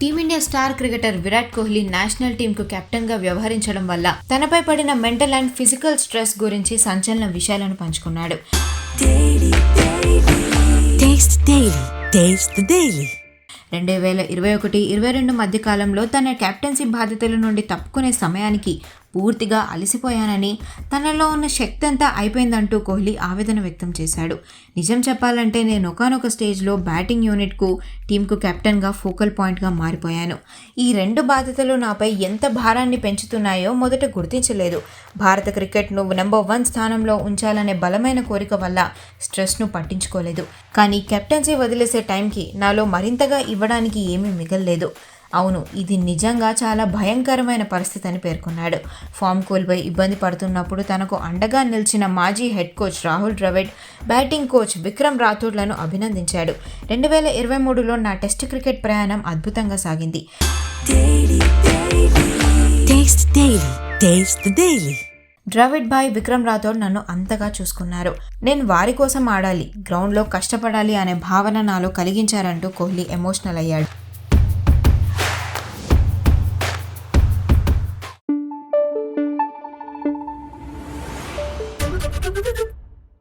Team India star cricketer Virat Kohli national టీంకు కెప్టెన్గా వ్యవహరించడం వల్ల తనపై పడిన మెంటల్ అండ్ ఫిజికల్ స్ట్రెస్ గురించి సంచలన విషయాలను పంచుకున్నాడు. 2021-22 మధ్య కాలంలో తన కెప్టెన్సీ బాధ్యతల నుండి తప్పుకునే సమయానికి పూర్తిగా అలసిపోయానని, తనలో ఉన్న శక్తి అంతా అయిపోయిందంటూ కోహ్లీ ఆవేదన వ్యక్తం చేశాడు. నిజం చెప్పాలంటే నేను ఒకానొక స్టేజ్లో బ్యాటింగ్ యూనిట్కు, టీంకు కెప్టెన్గా ఫోకల్ పాయింట్గా మారిపోయాను. ఈ 2 బాధ్యతలు నాపై ఎంత భారాన్ని పెంచుతున్నాయో మొదట గుర్తించలేదు. భారత క్రికెట్ను నెంబర్ 1 స్థానంలో ఉంచాలనే బలమైన కోరిక వల్ల స్ట్రెస్ను పట్టించుకోలేదు. కానీ కెప్టెన్సీ వదిలేసే టైంకి నాలో మరింతగా ఇవ్వడానికి ఏమీ మిగల్లేదు. అవును, ఇది నిజంగా చాలా భయంకరమైన పరిస్థితి అని పేర్కొన్నాడు. ఫామ్ కోల్పోయి ఇబ్బంది పడుతున్నప్పుడు తనకు అండగా నిలిచిన మాజీ head coach Rahul Dravid, batting coach Vikram రాథోడ్లను అభినందించాడు. 2023లో నా టెస్ట్ క్రికెట్ ప్రయాణం అద్భుతంగా సాగింది. ద్రవిడ్ బాయ్, విక్రమ్ రాథోడ్ నన్ను అంతగా చూసుకున్నారు. నేను వారి కోసం ఆడాలి, గ్రౌండ్లో కష్టపడాలి అనే భావన నాలో కలిగించారంటూ కోహ్లీ ఎమోషనల్ అయ్యాడు.